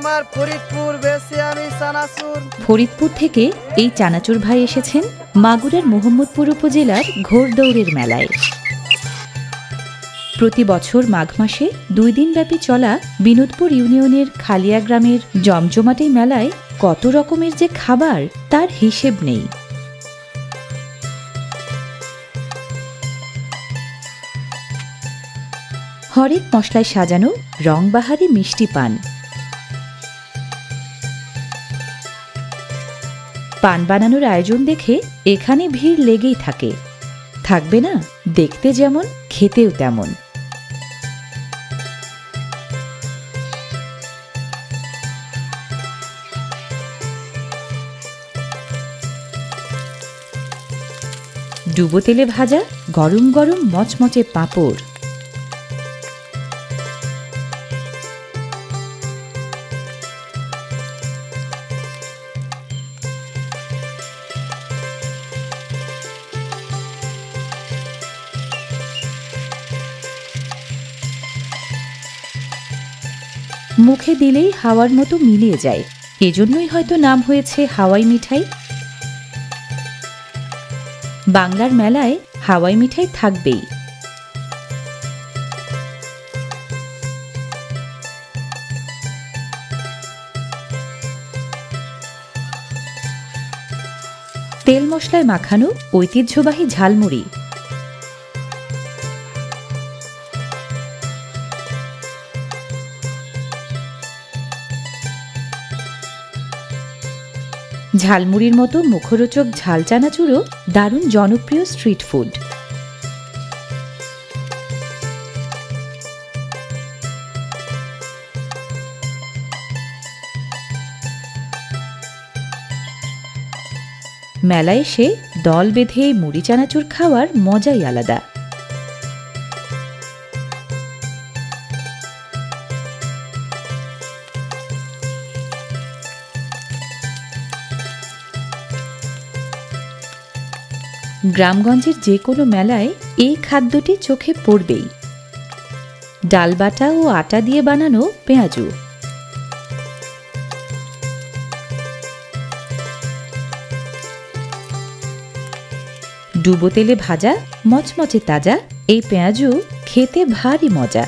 আমার ফরিদপুর বেশি আমি চানাচুর। ফরিদপুর থেকে এই চানাচুর ভাই এসেছেন মাগুরার মোহাম্মদপুর উপজেলার ঘোড়দৌড়ের মেলায়। প্রতি বছর মাঘ মাসে 2 দিনব্যাপী চলা বিনোদপুর ইউনিয়নের খালিয়া গ্রামের জমজমাটে মেলায় কত রকমের যে খাবার তার হিসেব নেই। হরেক মশলায় সাজানো রংবাহারি মিষ্টি পান। পান বানানোর আয়োজন দেখে এখানে ভিড় লেগেই থাকে। থাকবে না, দেখতে যেমন খেতেও তেমন। ডুবো তেলে ভাজা গরম গরম মচমচে পাঁপড়, মুখে দিলেই হাওয়ার মতো মিলিয়ে যায়। এজন্যই হয়তো নাম হয়েছে হাওয়াই মিঠাই। বাংলার মেলায় হাওয়াই মিঠাই থাকবেই। তেল মশলায় মাখানো ঐতিহ্যবাহী ঝালমুড়ি, ঝালমুড়ির মতো মুখরোচক ঝাল চানাচুরও দারুণ জনপ্রিয় স্ট্রিট ফুড। মেলায় এসে দল বেঁধে মুড়ি চানাচুর খাওয়ার মজাই আলাদা। গ্রামগঞ্জের যে কোনো মেলায় এই খাদ্যটি চোখে পড়বেই। ডালবাটা ও আটা দিয়ে বানানো পেঁয়াজু, ডুবো তেলে ভাজা মচমচে তাজা এই পেঁয়াজু খেতে ভারী মজা।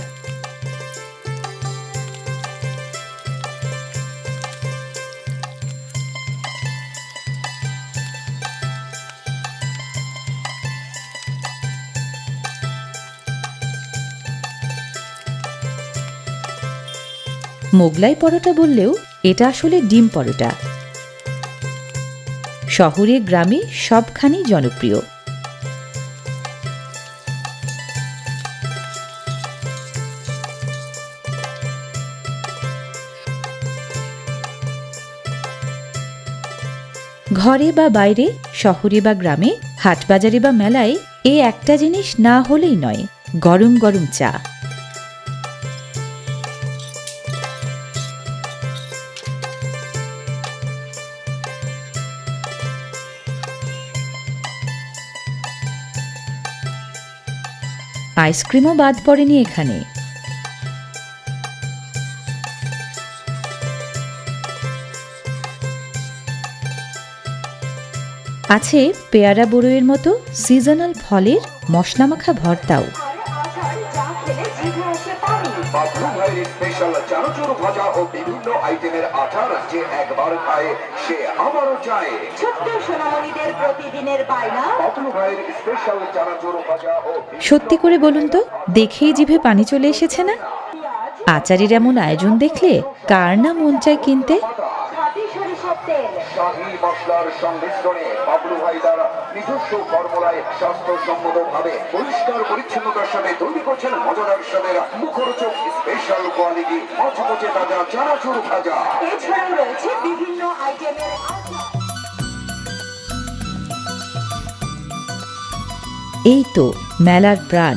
মোগলাই পরোটা বললেও এটা আসলে ডিম পরোটা। শহরে গ্রামে সবখানেই জনপ্রিয়। ঘরে বা বাইরে, শহরে বা গ্রামে, হাটবাজারে বা মেলায় এই একটা জিনিস না হলেই নয়, গরম গরম চা। আইসক্রিমও বাদ পড়েনি এখানে। আছে পেয়ারা বড়ইয়ের মতো সিজনাল ফলের মশলামাখা ভর্তাও। বাবলু ভাইয়ের স্পেশাল চানাচুর ভাজা ও বিভিন্ন আইটেমের আচার যে একবার খায় সে আবারও চায়। ছোট্ট সোনামণিদের প্রতিদিনের বায়না বাবলু ভাইয়ের স্পেশাল চানাচুর ভাজা ও। সত্যি করে বলুন তো, দেখেই জিভে পানি চলে এসেছে না? আচারের এমন আয়োজন দেখলে কার না মন চায় কিনতে। শাহী মশলার সংমিশ্রণে বাবলু ভাই তার নিজস্ব ফর্মুলায় স্বাস্থ্যসম্মত ভাবে পরিষ্কার পরিচ্ছন্নতার সাথে তৈরি করছেন মজাদার স্বাদের মুখরোচক স্পেশাল কোয়ালিটি মচমচে তাজা চানাচুর ভাজা। এছাড়াও রয়েছে বিভিন্ন আইটেমের। এই তো মেলার প্রাণ।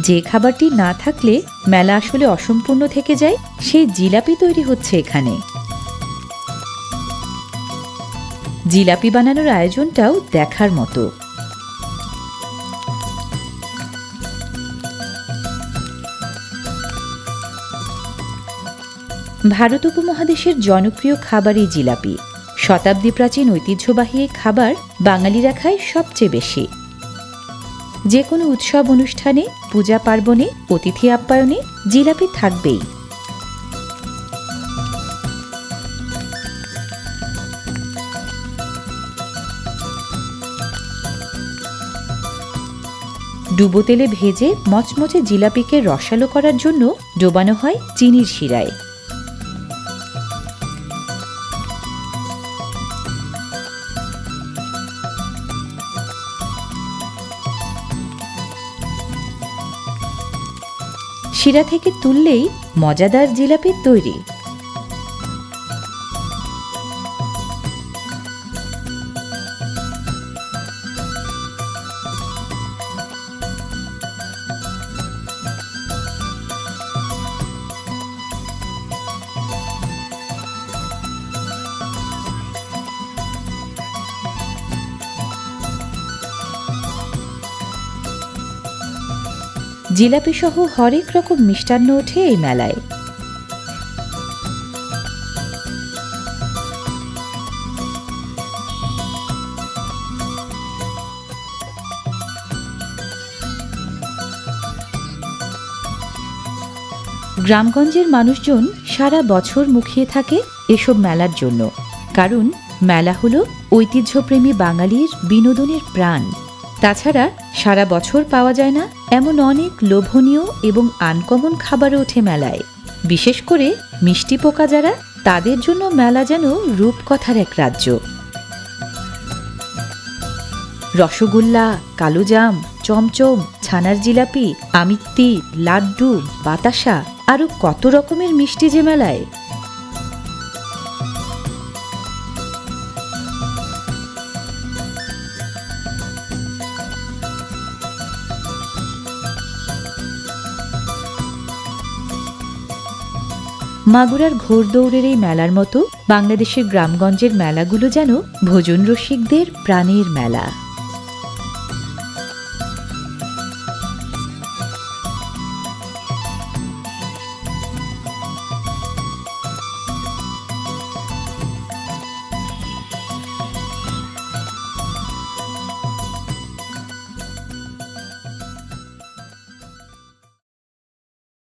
যে খাবারটি না থাকলে মেলা আসলে অসম্পূর্ণ থেকে যায়, সেই জিলাপি তৈরি হচ্ছে এখানে। জিলাপি বানানোর আয়োজনটাও দেখার মতো। ভারত উপমহাদেশের জনপ্রিয় খাবার এই জিলাপি। শতাব্দী প্রাচীন ঐতিহ্যবাহী এই খাবার বাঙালিরা খায় সবচেয়ে বেশি। যে কোনো উৎসব অনুষ্ঠানে, পূজা পার্বণে, অতিথি আপ্যায়নে জিলাপি থাকবেই। ডুবো তেলে ভেজে মচমচে জিলাপিকে রসালো করার জন্য ডোবানো হয় চিনির শিরায়। শিরা থেকে তুললেই মজাদার জিলাপি তৈরি। জিলাপি সহ হরেক রকম মিষ্টান্ন ওঠে এই মেলায়। গ্রামগঞ্জের মানুষজন সারা বছর মুখিয়ে থাকে এসব মেলার জন্য, কারণ মেলা হলো ঐতিহ্যপ্রেমী বাঙালির বিনোদনের প্রাণ। তাছাড়া সারা বছর পাওয়া যায় না এমন অনেক লোভনীয় এবং আনকমন খাবারও ওঠে মেলায়। বিশেষ করে মিষ্টি পোকা যারা, তাদের জন্য মেলা যেন রূপকথার এক রাজ্য। রসগোল্লা, কালোজাম, চমচম, ছানার জিলাপি, আমিত্তি, লাড্ডু, বাতাসা, আরও কত রকমের মিষ্টি যে মেলায়। মাগুরার ঘোড়দৌড়ের এই মেলার মতো বাংলাদেশের গ্রামগঞ্জের মেলাগুলো যেন ভোজন রসিকদের প্রাণের মেলা।